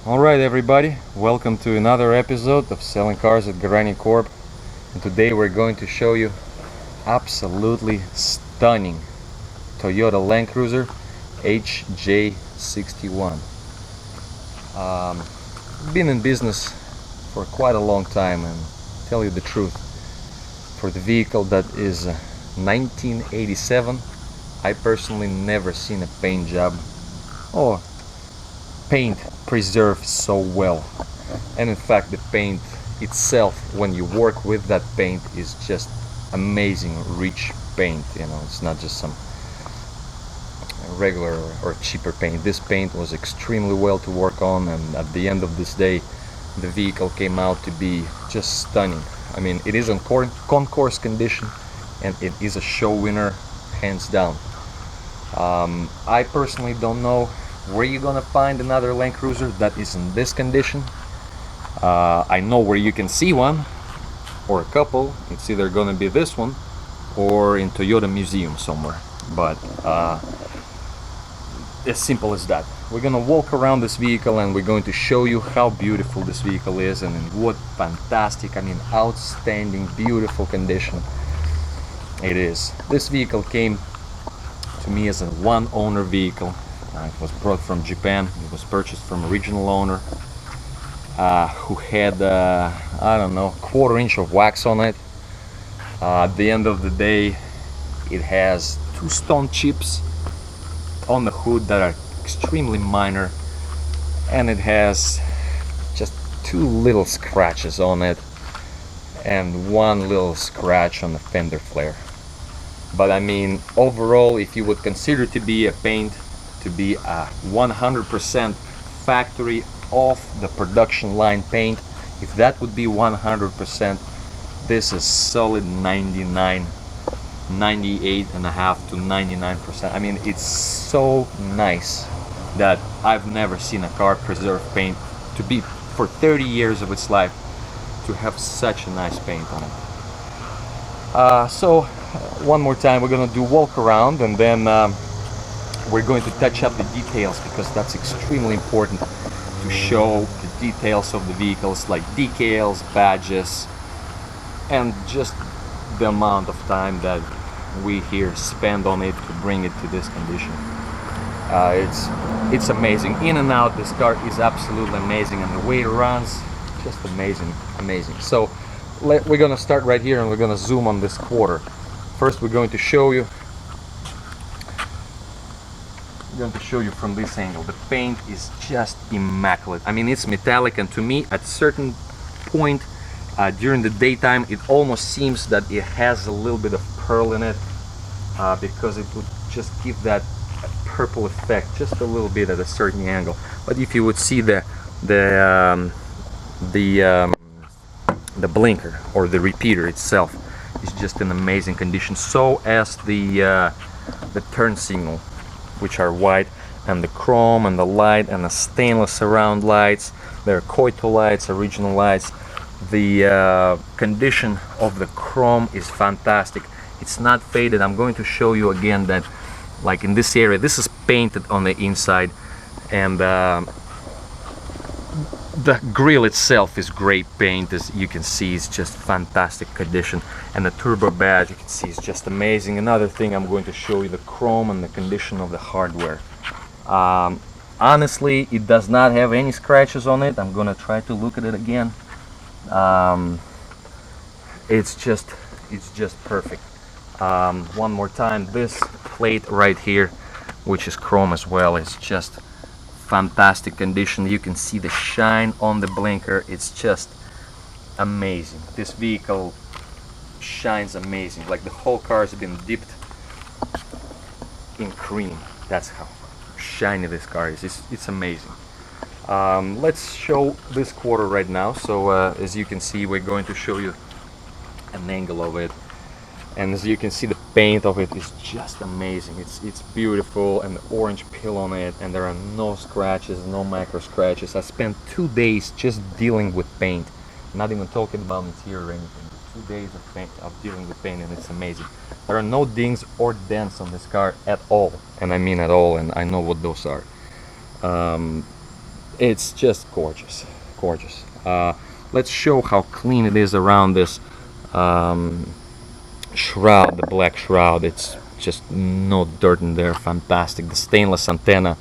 Alright everybody, welcome to another episode of Selling Cars at Garani Corp. And today we're going to show you absolutely stunning Toyota Land Cruiser HJ61. Been in business for quite a long time, and tell you the truth, for the vehicle that is 1987, I personally never seen a paint job or paint preserved so well. And in fact, the paint itself, when you work with that paint, is just amazing, rich paint. It's not just some regular or cheaper paint. This paint was extremely well to work on, and at the end of this day, the vehicle came out to be just stunning. I mean, it is in concourse condition, and it is a show winner, hands down. I personally don't know where you're gonna find another Land Cruiser that is in this condition. I know where you can see one, or a couple. It's either gonna be this one or in Toyota Museum somewhere, but as simple as that. We're gonna walk around this vehicle and we're going to show you how beautiful this vehicle is and in what fantastic, outstanding, beautiful condition it is. This vehicle came to me as a one-owner vehicle. It was brought from Japan. It was purchased from an original owner who had, I don't know, 1/4 inch of wax on it. At the end of the day, it has 2 stone chips on the hood that are extremely minor, and it has just 2 little scratches on it and 1 little scratch on the fender flare. But overall, if you would consider to be a paint, to be a 100% factory off the production line paint, if that would be 100%, this is solid 98.5 to 99%. It's so nice that I've never seen a car preserve paint to be for 30 years of its life to have such a nice paint on it. So one more time, we're gonna do walk around, and then we're going to touch up the details, because that's extremely important to show the details of the vehicles, like decals, badges, and just the amount of time that we here spend on it to bring it to this condition. It's amazing. In and out, this car is absolutely amazing, and the way it runs, just amazing. So we're gonna start right here, and we're gonna zoom on this quarter. First, we're going to show you from this angle. The paint is just immaculate. It's metallic, and to me, at certain point during the daytime, it almost seems that it has a little bit of pearl in it, because it would just give that purple effect just a little bit at a certain angle. But if you would see the blinker or the repeater itself is just in amazing condition, so as the turn signal, which are white, and the chrome and the light and the stainless surround lights. They're Koito lights, original lights. The condition of the chrome is fantastic. It's not faded. I'm going to show you again that, like in this area, this is painted on the inside, and the grill itself is gray paint. As you can see, it's just fantastic condition, and the turbo badge, you can see, is just amazing. Another thing, I'm going to show you the chrome and the condition of the hardware. Honestly, it does not have any scratches on it. I'm gonna try to look at it again. It's just perfect. One more time, this plate right here, which is chrome as well, is just fantastic condition. You can see the shine on the blinker. It's just amazing. This vehicle shines amazing. Like the whole car has been dipped in cream. That's how shiny this car is. It's amazing. Let's show this quarter right now. So as you can see, we're going to show you an angle of it, and as you can see, the paint of it is just amazing. It's beautiful, and the orange peel on it, and there are no scratches, no micro scratches. I spent 2 days just dealing with paint, not even talking about material or anything. 2 days of dealing with paint, and it's amazing. There are no dings or dents on this car at all, and I mean at all, and I know what those are. It's just gorgeous, gorgeous. Let's show how clean it is around this shroud, the black shroud. It's just no dirt in there. Fantastic. The stainless antenna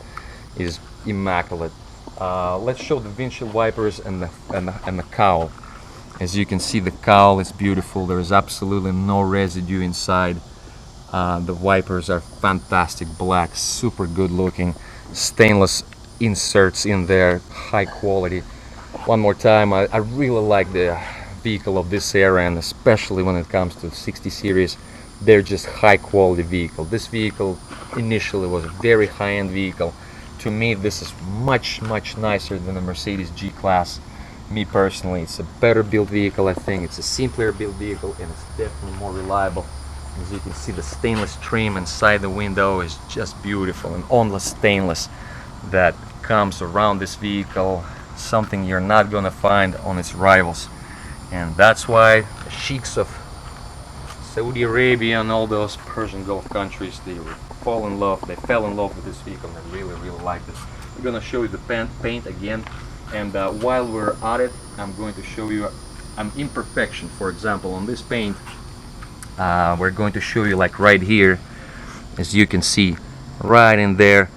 is immaculate. Let's show the windshield wipers and the cowl. As you can see, the cowl is beautiful. There is absolutely no residue inside. The wipers are fantastic, black, super good looking. Stainless inserts in there, high quality. One more time, I really like the vehicle of this era, and especially when it comes to 60 series, they're just high quality vehicle. This vehicle initially was a very high-end vehicle. To me, this is much nicer than the Mercedes G-Class. Me personally, it's a better built vehicle. I think it's a simpler built vehicle, and it's definitely more reliable. As you can see, the stainless trim inside the window is just beautiful, and only stainless that comes around this vehicle, something you're not gonna find on its rivals. And that's why the sheiks of Saudi Arabia and all those Persian Gulf countries, they fell in love with this vehicle, and they really like this. I'm gonna show you the paint again, and while we're at it, I'm going to show you an imperfection. For example, on this paint, we're going to show you, like right here, as you can see, right in there,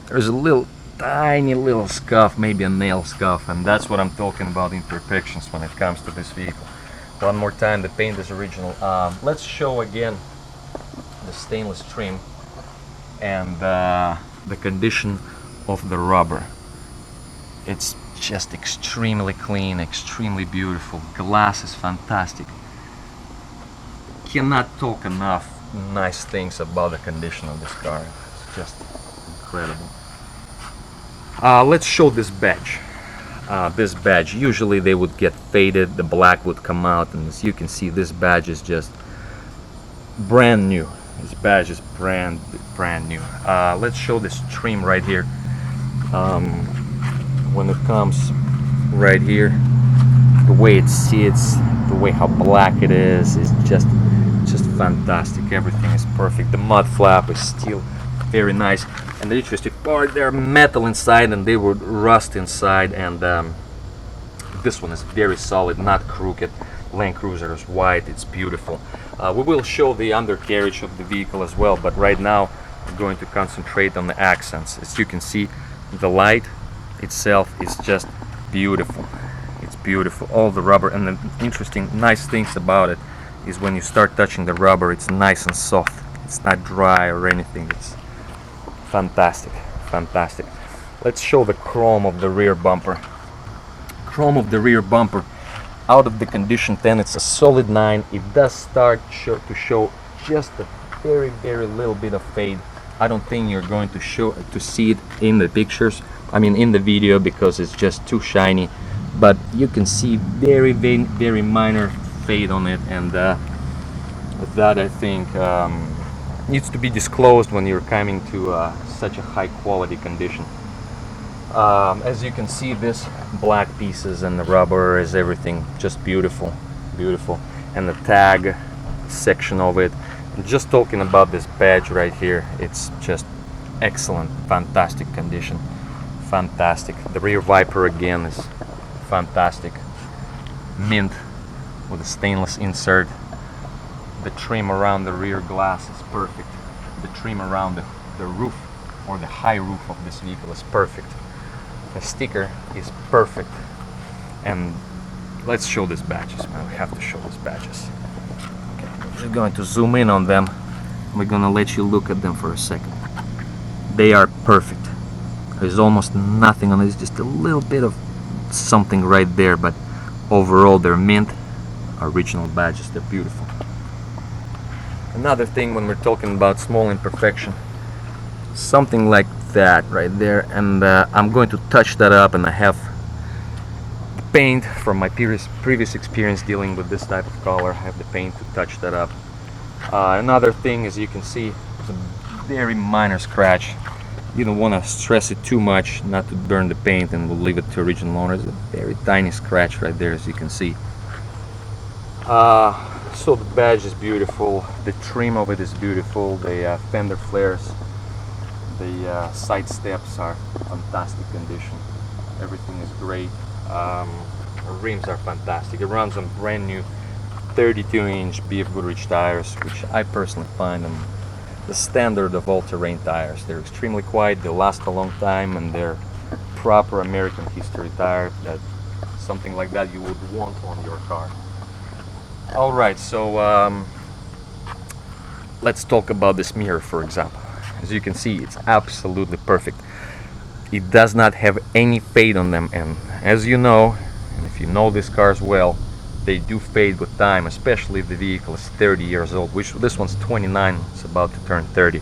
there's a little tiny little scuff, maybe a nail scuff, and that's what I'm talking about, imperfections when it comes to this vehicle. One more time, the paint is original. Let's show again the stainless trim and the condition of the rubber. It's just extremely clean, extremely beautiful. Glass is fantastic. Cannot talk enough nice things about the condition of this car. It's just incredible. Let's show this badge. This badge, usually they would get faded, the black would come out, and as you can see, this badge is just brand new. This badge is brand new. Let's show this trim right here. When it comes right here, the way it sits, the way how black it is just fantastic. Everything is perfect. The mud flap is still very nice, and the interesting part, they're metal inside and they would rust inside, and this one is very solid, not crooked. Land Cruiser is white, it's beautiful. We will show the undercarriage of the vehicle as well, but right now we're going to concentrate on the accents. As you can see, the light itself is just beautiful. It's beautiful. All the rubber, and the interesting nice things about it is when you start touching the rubber, it's nice and soft. It's not dry or anything. It's fantastic. Let's show the chrome of the rear bumper. Chrome of the rear bumper, out of the condition 10, it's a solid 9. It does start to show just a very little bit of fade. I don't think you're going to see it in the pictures, I mean in the video, because it's just too shiny, but you can see very minor fade on it, and that I think needs to be disclosed when you're coming to such a high quality condition. As you can see, this black pieces and the rubber is everything just beautiful, and the tag section of it. Just talking about this badge right here, it's just excellent, fantastic condition, fantastic. The rear wiper again is fantastic, mint with a stainless insert. The trim around the rear glass is perfect. The trim around the roof, or the high roof of this vehicle, is perfect. The sticker is perfect. And let's show these badges, man. We have to show these badges. Okay, we're going to zoom in on them. We're gonna let you look at them for a second. They are perfect. There's almost nothing on it. It's just a little bit of something right there, but overall they're mint, original badges. They're beautiful. Another thing, when we're talking about small imperfection, something like that right there, and I'm going to touch that up, and I have the paint from my previous experience dealing with this type of color. I have the paint to touch that up. Another thing, as you can see, it's a very minor scratch. You don't want to stress it too much not to burn the paint, and we'll leave it to original owners. A very tiny scratch right there, as you can see. So the badge is beautiful, the trim of it is beautiful, the fender flares, the side steps are fantastic condition. Everything is great. Rims are fantastic. It runs on brand new 32-inch BF Goodrich tires, which I personally find them the standard of all-terrain tires. They're extremely quiet, they last a long time, and they're proper American history tire. That something like that you would want on your car. All right, so let's talk about this mirror, for example. As you can see, it's absolutely perfect. It does not have any fade on them, and as you know, and if you know these cars well, they do fade with time, especially if the vehicle is 30 years old, which this one's 29, it's about to turn 30.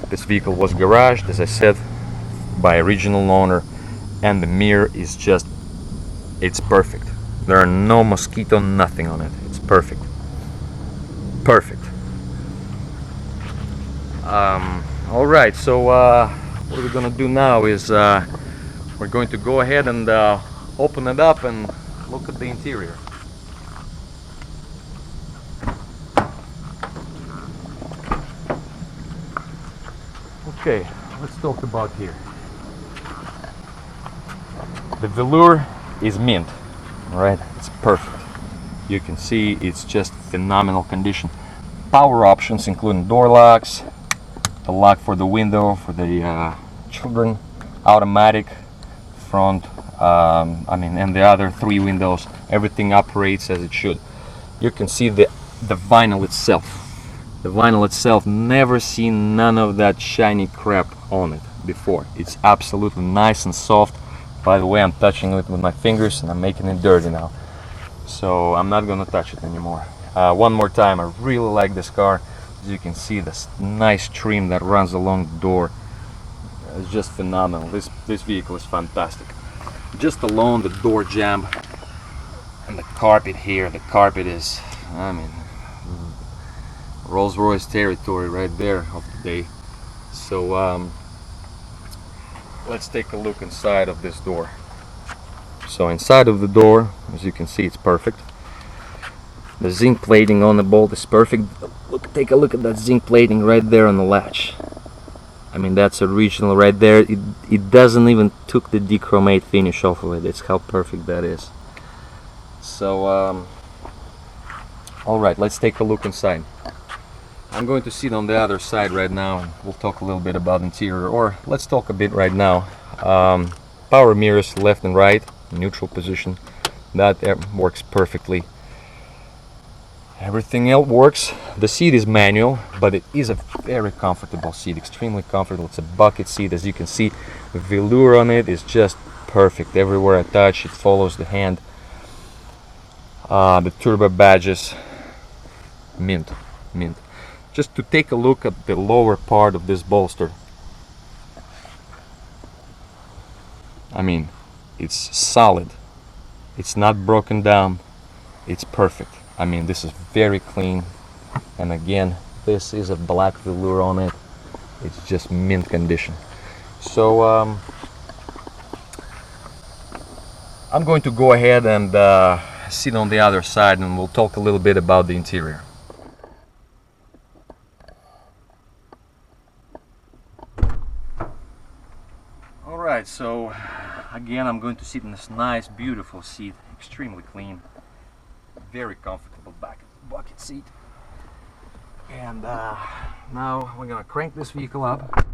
This vehicle was garaged, as I said, by original owner, and the mirror is just, it's perfect. There are no mosquito, nothing on it. It's perfect. Perfect. All right, so what we're gonna do now is we're going to go ahead and open it up and look at the interior. Okay, let's talk about here. The velour is mint, right? It's perfect. You can see it's just phenomenal condition. Power options including door locks, the lock for the window for the children, automatic front, and the other 3 windows. Everything operates as it should. You can see the vinyl itself. The vinyl itself, never seen none of that shiny crap on it before. It's absolutely nice and soft. By the way, I'm touching it with my fingers and I'm making it dirty now, so I'm not gonna touch it anymore. One more time, I really like this car. As you can see, this nice trim that runs along the door is just phenomenal. This vehicle is fantastic. Just alone the door jamb and the carpet here, the carpet is, Rolls-Royce territory right there of the day. So let's take a look inside of this door. So inside of the door, as you can see, it's perfect. The zinc plating on the bolt is perfect. Look, take a look at that zinc plating right there on the latch. That's original right there. It doesn't even took the dechromate finish off of it. It's how perfect that is. So all right, let's take a look inside. I'm going to sit on the other side right now and we'll talk a little bit about interior, or let's talk a bit right now. Power mirrors left and right, neutral position, that works perfectly. Everything else works. The seat is manual, but it is a very comfortable seat, extremely comfortable. It's a bucket seat. As you can see, the velour on it is just perfect. Everywhere I touch, it follows the hand. The turbo badges, mint. Just to take a look at the lower part of this bolster. It's solid. It's not broken down. It's perfect. This is very clean. And again, this is a black velour on it. It's just mint condition. So I'm going to go ahead and sit on the other side and we'll talk a little bit about the interior. Alright, so again I'm going to sit in this nice beautiful seat, extremely clean, very comfortable bucket seat. And now we're gonna crank this vehicle up.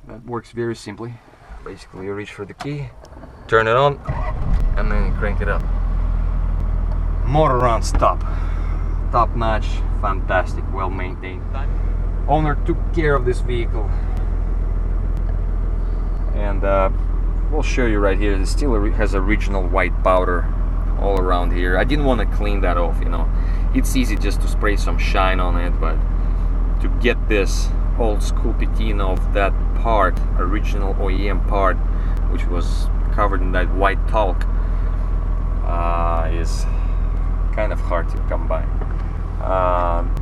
That works very simply. Basically you reach for the key, turn it on, and then you crank it up. Motor runs top notch, fantastic, well maintained. Owner took care of this vehicle. And we'll show you right here, it still has original white powder all around here. I didn't want to clean that off, It's easy just to spray some shine on it, but to get this old school patina of that part, original OEM part, which was covered in that white talc, is kind of hard to come by.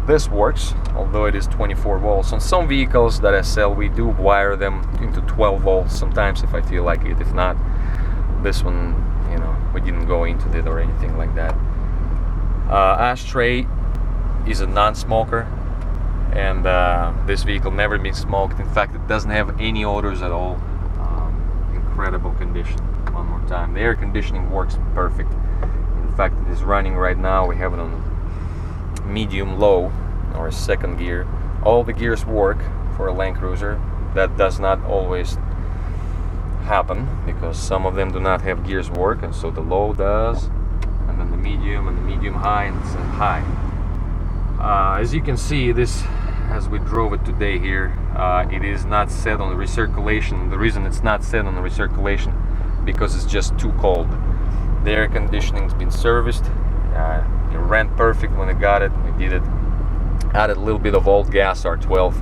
This works, although it is 24 volts. On some vehicles that I sell, we do wire them into 12 volts sometimes if I feel like it. If not, this one, we didn't go into it or anything like that. Ashtray is a non-smoker, and this vehicle never been smoked. In fact, it doesn't have any odors at all. Incredible condition. One time. The air conditioning works perfect. In fact, it is running right now. We have it on medium low, or second gear. All the gears work for a Land Cruiser. That does not always happen because some of them do not have gears work, and so the low does, and then the medium high, and it's high. As you can see, this, as we drove it today here, it is not set on the recirculation. The reason it's not set on the recirculation because it's just too cold. The air conditioning's been serviced. It ran perfect when I got it. We did it. Added a little bit of old gas R12.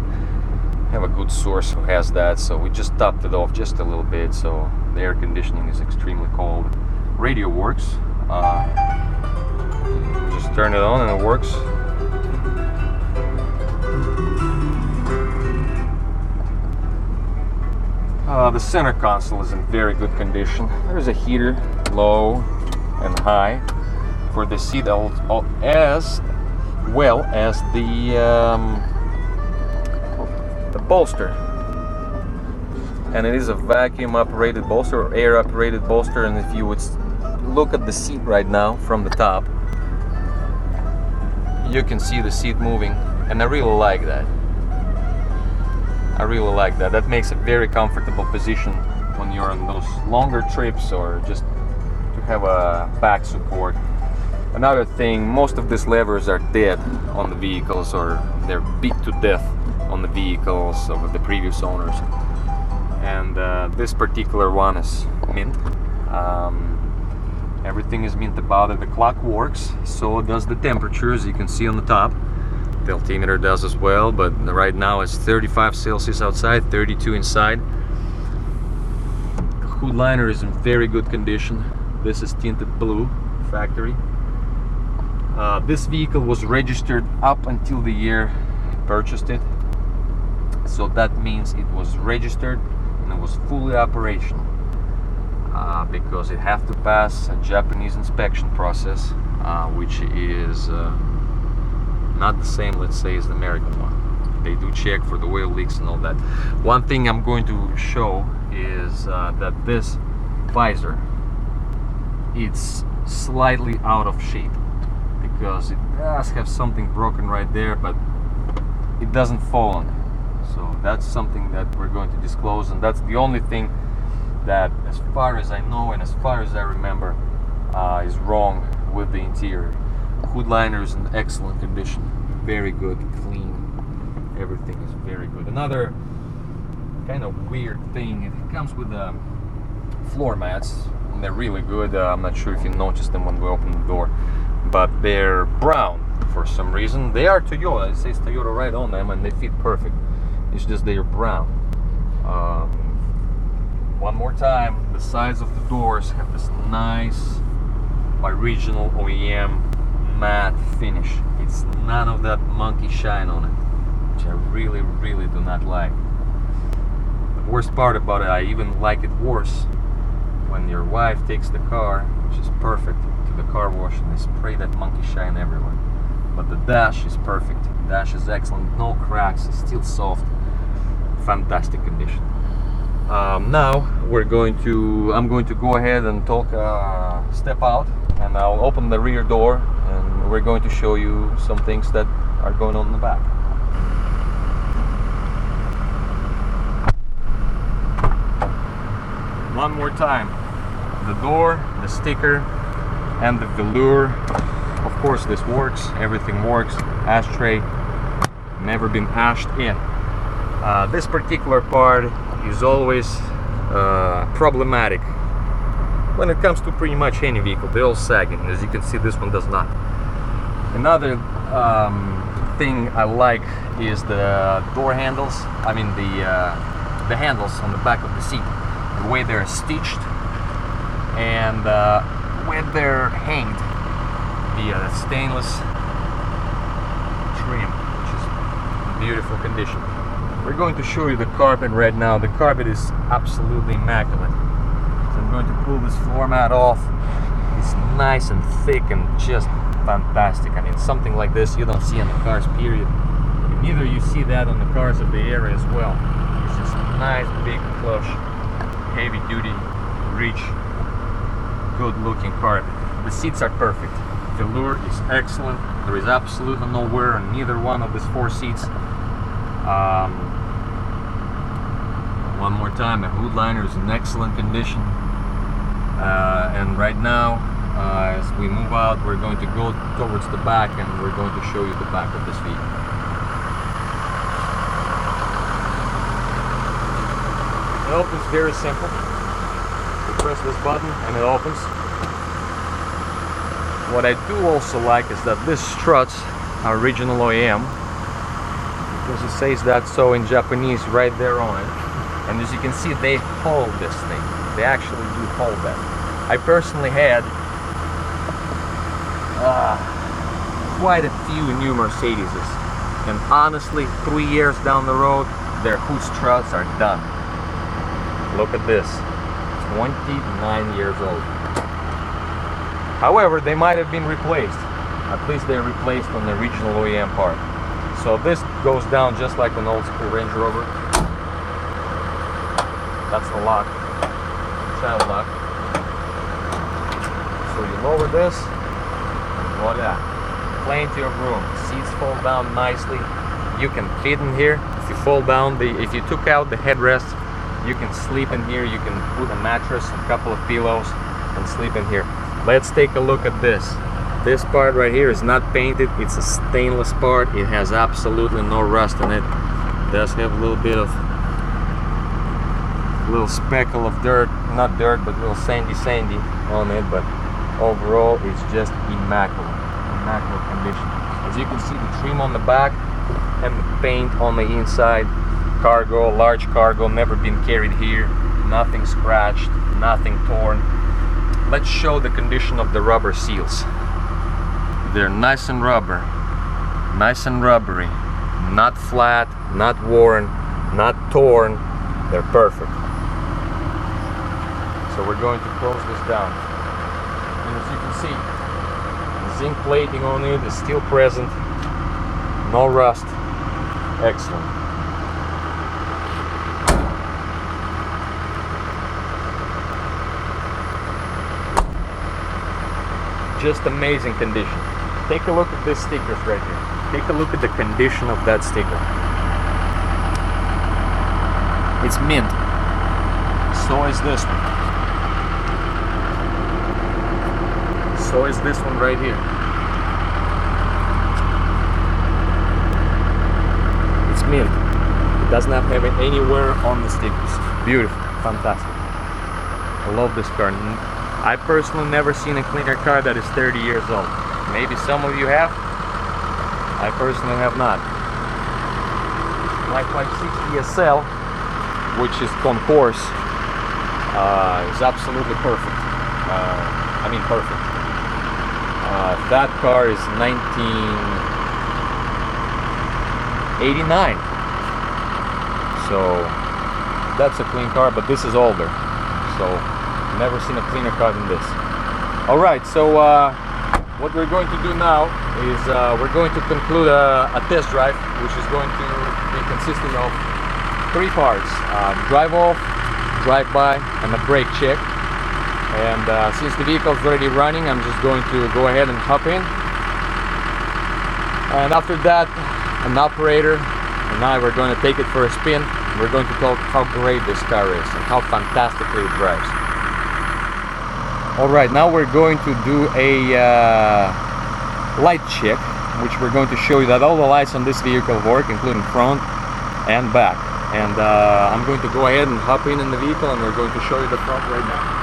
Have a good source who has that, so we just topped it off just a little bit, so the air conditioning is extremely cold. Radio works. Just turn it on and it works. The center console is in very good condition. There's a heater, low and high, for the seat, as well as the bolster. And it is a vacuum operated bolster, or air operated bolster, and if you would look at the seat right now from the top, you can see the seat moving, and I really like that. I really like that. That makes a very comfortable position when you're on those longer trips, or just to have a back support. Another thing, most of these levers are dead on the vehicles, or they're beat to death on the vehicles of the previous owners. And this particular one is mint. Everything is mint about it. The clock works, so does the temperature, as you can see on the top. The altimeter does as well, but right now it's 35 Celsius outside, 32 inside. The hood liner is in very good condition. This is tinted blue, factory. This vehicle was registered up until the year I purchased it, so that means it was registered and it was fully operational, because it has to pass a Japanese inspection process, which is not the same, let's say, as the American one. They do check for the oil leaks and all that. One thing I'm going to show is that this visor, it's slightly out of shape, because it does have something broken right there, but it doesn't fall on it. So that's something that we're going to disclose, and that's the only thing that, as far as I know and as far as I remember, is wrong with the interior. Hood liner is in excellent condition, very good, clean, everything is very good. Another kind of weird thing, it comes with floor mats, and they're really good. I'm not sure if you noticed them when we opened the door, but they're brown for some reason. They are Toyota, it says Toyota right on them, and they fit perfect. It's just they're brown. One more time, the sides of the doors have this nice original OEM matte finish. It's none of that monkey shine on it, which I really do not like. The worst part about it, I even like it worse when your wife takes the car, which is perfect, to the car wash, and they spray that monkey shine everywhere. But the dash is perfect. The dash is excellent, no cracks, it's still soft, fantastic condition. Now I'm going to go ahead and step out, and I'll open the rear door, and we're going to show you some things that are going on in the back. One more time, the door, the sticker, and the velour. Of course this works, everything works. Ashtray, never been ashed in. This particular part is always problematic when it comes to pretty much any vehicle. They're all sagging. As you can see, this one does not. Another thing I like is the door handles. I mean the handles on the back of the seat. The way they're stitched and when they're hanged via stainless trim, which is in beautiful condition. We're going to show you the carpet right now. The carpet is absolutely immaculate. So I'm going to pull this floor mat off. It's nice and thick and just fantastic. I mean, something like this you don't see on the cars, period. And neither you see that on the cars of the area as well. It's just nice, big, plush, heavy duty, rich good looking car. The seats are perfect. The velour is excellent. There is absolutely no wear on neither one of these 4 seats. One more time, the hood liner is in excellent condition. And right now, as we move out, we're going to go towards the back and we're going to show you the back of this vehicle. It opens very simple. You press this button and it opens. What I do also like is that these struts are original OEM, because it says that so in Japanese right there on it. And as you can see, they hold this thing. They actually do hold that. I personally had quite a few new Mercedeses, and honestly, 3 years down the road, their hood struts are done. Look at this, 29 years old. However, they might have been replaced. At least they're replaced on the original OEM part. So this goes down just like an old school Range Rover. That's the lock, child lock. So you lower this, and voila, plenty of room. Seats fold down nicely. You can fit in here. If you fold down if you took out the headrest, you can sleep in here. You can put a mattress, a couple of pillows, and sleep in here. Let's take a look at this. This part right here is not painted. It's a stainless part. It has absolutely no rust in it. It does have a little bit of little speckle of dirt, not dirt, but little sandy on it, but overall it's just immaculate condition. As you can see, the trim on the back and the paint on the inside. Cargo, large cargo, never been carried here. Nothing scratched, nothing torn. Let's show the condition of the rubber seals. They're nice and rubbery, not flat, not worn, not torn. They're perfect. So we're going to close this down. And as you can see, the zinc plating on it is still present. No rust. Excellent. Just amazing condition. Take a look at these stickers right here. Take a look at the condition of that sticker. It's mint. So is this one. So is this one right here. It's mint. It does not have any wear on the stickers. Beautiful. Fantastic. I love this car. I personally never seen a cleaner car that is 30 years old. Maybe some of you have. I personally have not. My 560 SL, which is concourse, is absolutely perfect. Perfect. That car is 1989. So that's a clean car, but this is older. So never seen a cleaner car than this. Alright, so what we're going to do now is we're going to conclude a test drive, which is going to be consisting of 3 parts. Drive off, drive by, and a brake check. And since the vehicle is already running, I'm just going to go ahead and hop in. And after that, an operator and I, we're going to take it for a spin. We're going to talk how great this car is and how fantastically it drives. Alright, now we're going to do a light check, which we're going to show you that all the lights on this vehicle work, including front and back. And I'm going to go ahead and hop in the vehicle, and we're going to show you the front right now.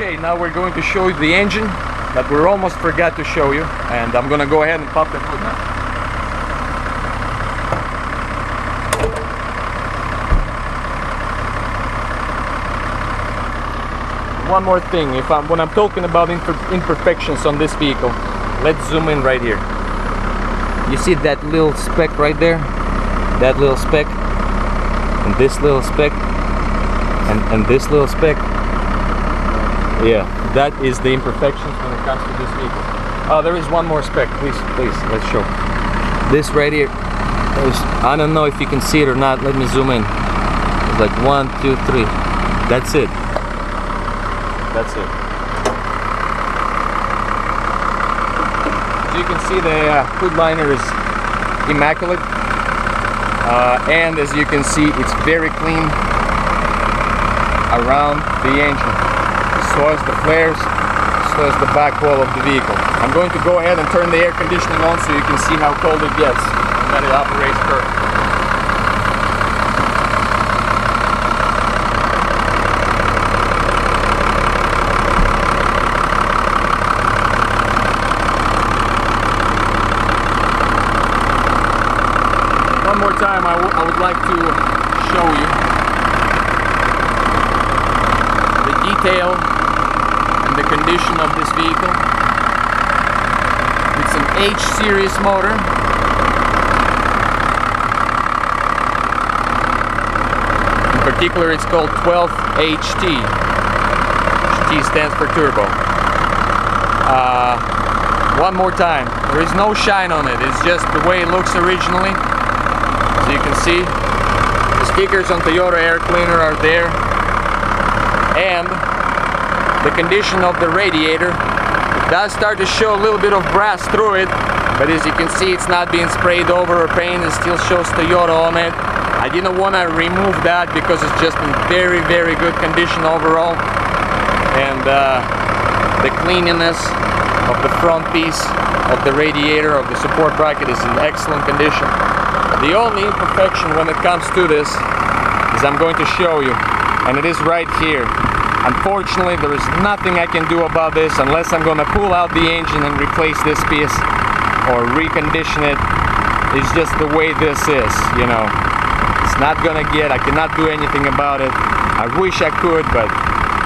Okay, now we're going to show you the engine that we almost forgot to show you, and I'm gonna go ahead and pop the hood now. One more thing, when I'm talking about imperfections on this vehicle, let's zoom in right here. You see that little speck right there? That little speck, and this little speck, and this little speck. Yeah, that is the imperfections when it comes to this vehicle. Oh, there is one more speck. Please, let's show. This right here. I don't know if you can see it or not. Let me zoom in. It's like 1, 2, 3. That's it. That's it. So you can see the hood liner is immaculate, and as you can see, it's very clean around the engine. So as the flares, so as the back wall of the vehicle. I'm going to go ahead and turn the air conditioning on so you can see how cold it gets and that it operates perfectly. One more time, I would like to show you the detail and the condition of this vehicle. It's an H series motor. In particular, it's called 12HT. T stands for turbo. One more time, there is no shine on it. It's just the way it looks originally. As you can see, the stickers on Toyota Air Cleaner are there, and the condition of the radiator, it does start to show a little bit of brass through it, but as you can see, it's not being sprayed over or painted. It still shows Toyota on it. I didn't want to remove that because it's just in very, very good condition overall, and the cleanliness of the front piece of the radiator of the support bracket is in excellent condition. The only imperfection when it comes to this is I'm going to show you, and it is right here. Unfortunately, there is nothing I can do about this unless I'm going to pull out the engine and replace this piece or recondition it. It's just the way this is, you know. It's not going to get, I cannot do anything about it. I wish I could, but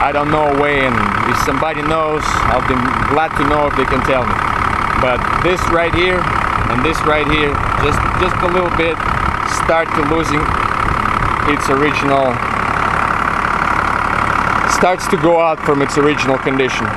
I don't know a way, and if somebody knows, I'll be glad to know if they can tell me. But this right here and this right here, just a little bit, start to losing its original, starts to go out from its original condition.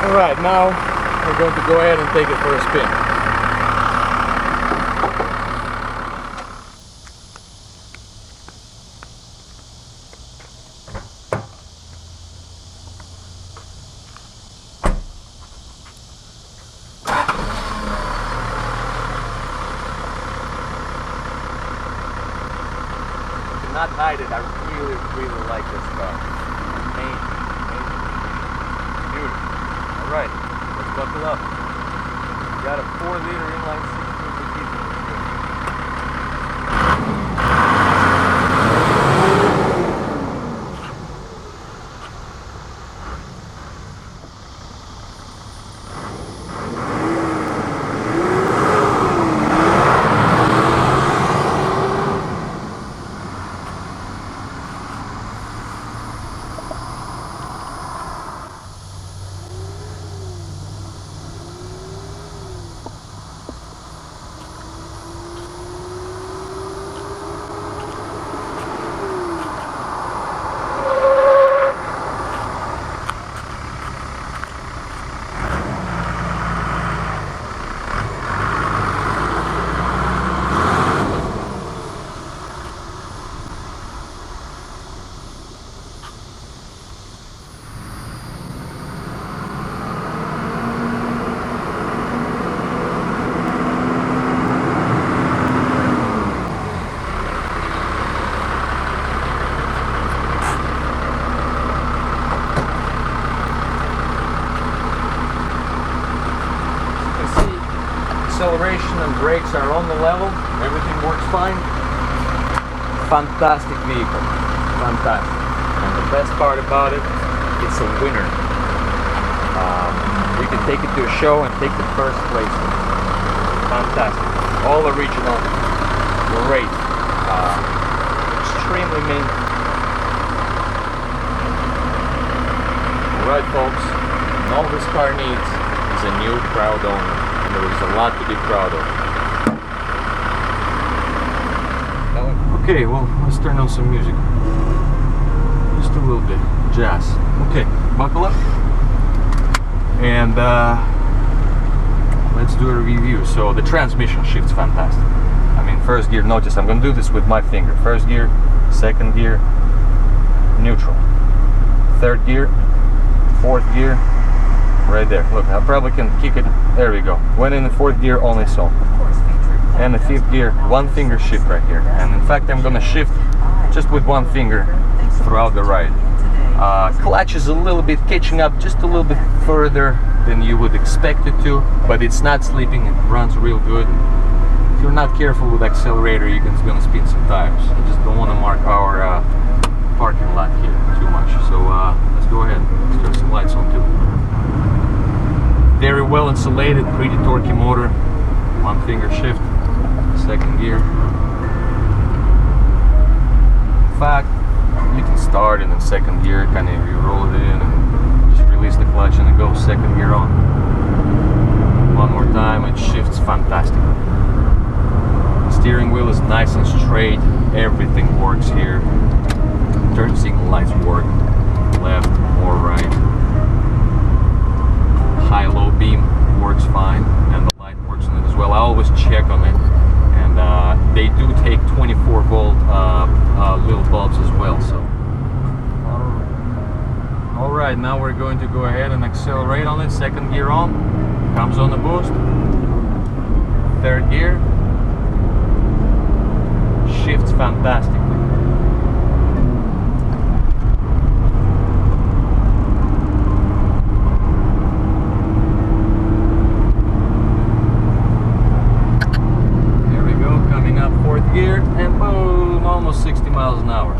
Alright, now we're going to go ahead and take it for a spin. You cannot hide it, I really like this car. Amazing. Beautiful. Alright, let's buckle up. We got a 4-liter inline 6-cylinder diesel. Brakes are on the level, everything works fine. Fantastic vehicle, fantastic. And the best part about it, it's a winner. You can take it to a show and take the first place. Fantastic. All original, great, extremely mint. Alright folks, and all this car needs is a new proud owner, and there is a lot to be proud of. Okay, well, let's turn on some music. Just a little bit, jazz. Okay, buckle up. And let's do a review. So the transmission shift's fantastic. I mean, first gear, notice I'm gonna do this with my finger. First gear, second gear, neutral. Third gear, fourth gear, right there. Look, I probably can kick it. There we go. Went in the fourth gear only so. And the fifth gear, one finger shift right here. And in fact, I'm gonna shift just with one finger throughout the ride. Clutch is a little bit catching up, just a little bit further than you would expect it to, but it's not sleeping, it runs real good. If you're not careful with accelerator, you're gonna spin some tires. I just don't want to mark our parking lot here too much. So let's go ahead, let's turn some lights on too. Very well insulated, pretty torquey motor. One finger shift, second gear. In fact, you can start in the second gear, kind of you roll it in and just release the clutch and it goes second gear on. One more time, it shifts fantastic. The steering wheel is nice and straight, everything works here. Turn signal lights work, left or right. High-low beam works fine, and the light works on it as well. I always check on it, and they do take 24-volt little bulbs as well. So, all right, now we're going to go ahead and accelerate on it. Second gear on, comes on the boost. Third gear, shifts fantastically. Gear and boom, almost 60 miles an hour.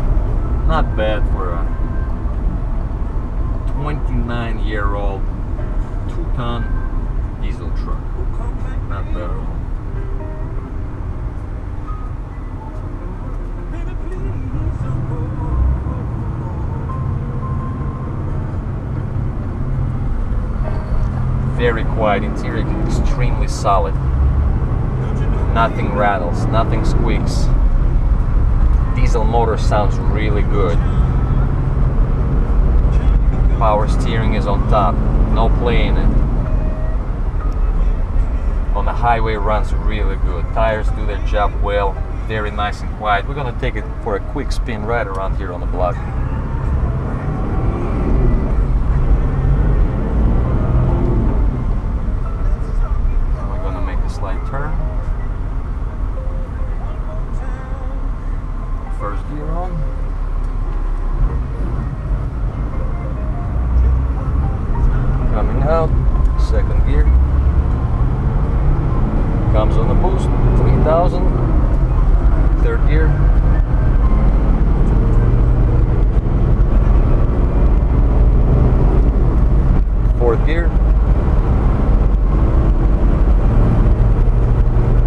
Not bad for a 29-year-old 2-ton diesel truck. Not bad at all. Very quiet interior, extremely solid. Nothing rattles, nothing squeaks. Diesel motor sounds really good. Power steering is on top, no play in it. On the highway runs really good. Tires do their job well, very nice and quiet. We're gonna take it for a quick spin right around here on the block. We're gonna make a slight turn. First gear on. Coming out, second gear. Comes on the boost, 3000. Third gear. Fourth gear.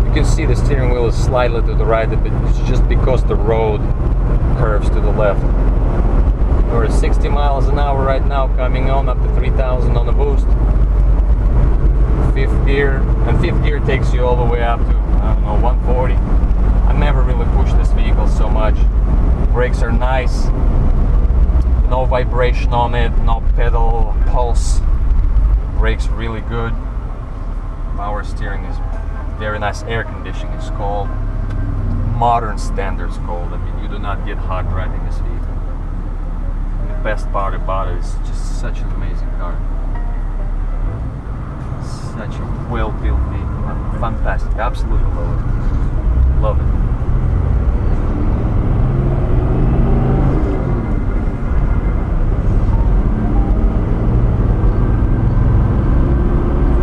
You can see the steering wheel is slightly to the right, but it's just because the road curves to the left. We're at 60 miles an hour right now, coming on up to 3000 on the boost. Fifth gear, and fifth gear takes you all the way up to, I don't know, 140. I never really pushed this vehicle so much. Brakes are nice, no vibration on it, no pedal pulse. Brakes really good. Power steering is very nice. Air conditioning is cold. Modern standards cold. I mean, you do not get hot driving this vehicle. And the best part about it is just such an amazing car. Such a well-built vehicle. Fantastic. Absolutely love it. Love it.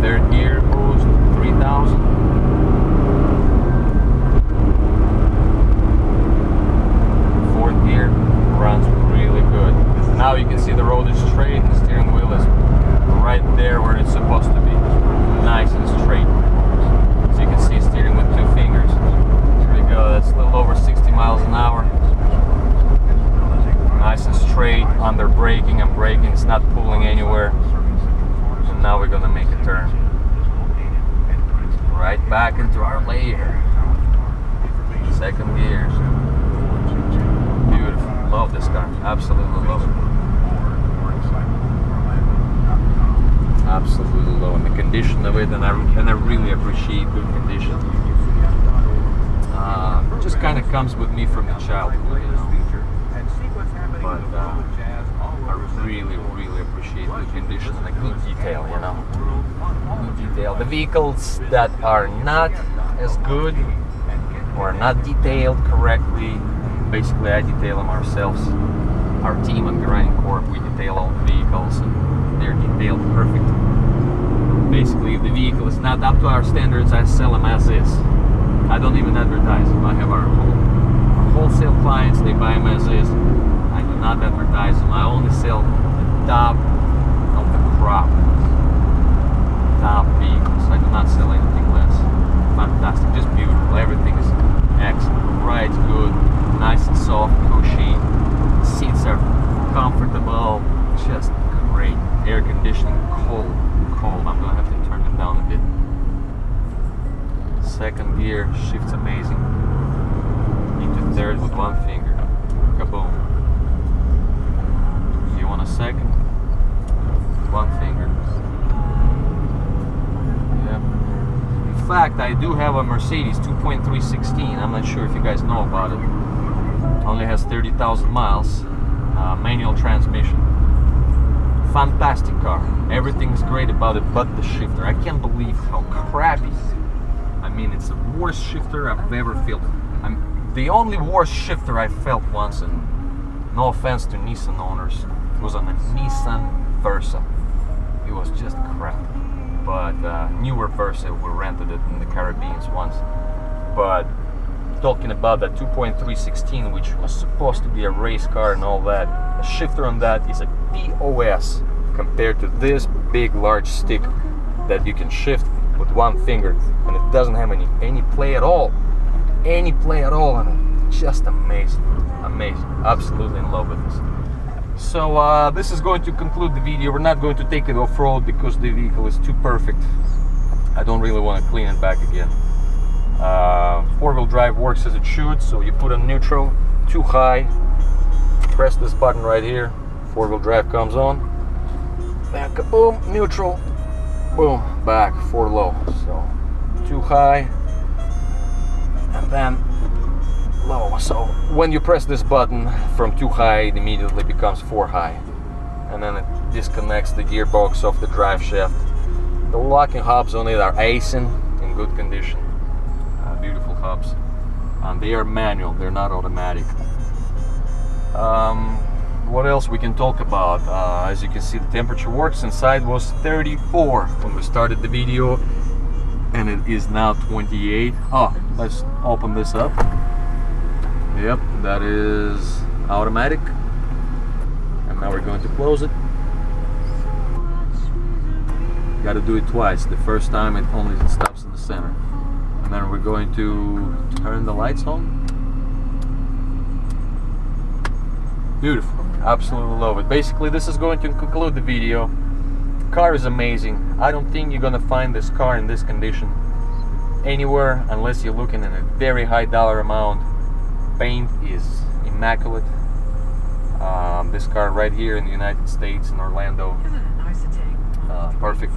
Third gear boost, 3000. braking, it's not pulling anywhere. And now we're gonna make a turn. Right back into our layer. Second gear. Beautiful. Love this car. Absolutely love it. Absolutely love it. The condition of it, and I really appreciate good condition. Just kind of comes with me from the childhood, you know. But I really appreciate the condition and the good detail, you know. Good detail. The vehicles that are not as good or not detailed correctly, basically I detail them ourselves. Our team at Grinding Corp, we detail all the vehicles and they're detailed perfect. Basically, if the vehicle is not up to our standards, I sell them as is. I don't even advertise them. I have our wholesale clients, they buy them as is. I do not advertise them. I only sell the top of the crop. Top vehicles. I do not sell anything less. Fantastic. Just beautiful. Everything is excellent. Ride's good. Nice and soft, cushy. Seats are comfortable. Just great. Air conditioning, cold. I'm gonna have to turn it down a bit. Second gear, shifts amazing. Into third with one finger. Kaboom. You want a second? One finger. Yep. In fact, I do have a Mercedes 2.316. I'm not sure if you guys know about it. Only has 30,000 miles. Manual transmission. Fantastic car. Everything's great about it but the shifter. I can't believe how crappy. I mean, it's the worst shifter I've ever felt. The only worst shifter I felt once, and no offense to Nissan owners, was on a Nissan Versa. It was just crap. But newer Versa, we rented it in the Caribbean once. But talking about that 2.316, which was supposed to be a race car and all that, the shifter on that is a POS compared to this big large stick that you can shift with one finger, and it doesn't have any play at all. Any play at all on it. Just amazing. Amazing. Absolutely in love with this. So this is going to conclude the video. We're not going to take it off-road because the vehicle is too perfect. I don't really want to clean it back again. Four-wheel drive works as it should, so you put on neutral, too high, press this button right here, four-wheel drive comes on, then kaboom, neutral, boom, back, four low. So too high and then low. So when you press this button from too high, it immediately becomes four high, and then it disconnects the gearbox off the drive shaft. The locking hubs on it are Aisin, in good condition. Beautiful hubs, and they are manual, they're not automatic. What else we can talk about? As you can see, the temperature works. Inside was 34 when we started the video, and it is now 28. Let's open this up. Yep, that is automatic, and now we're going to close it. Got to do it twice. The first time it only stops in the center. And then we're going to turn the lights on. Beautiful. Absolutely love it. Basically, this is going to conclude the video. The car is amazing. I don't think you're going to find this car in this condition anywhere unless you're looking at a very high dollar amount. Paint is immaculate. This car right here in the United States, in Orlando. Perfect.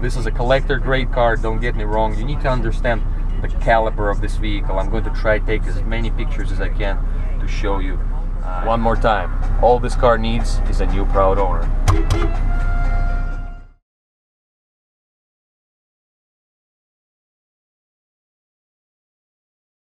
This is a collector grade car, don't get me wrong. You need to understand the caliber of this vehicle. I'm going to try to take as many pictures as I can to show you. One more time, all this car needs is a new proud owner.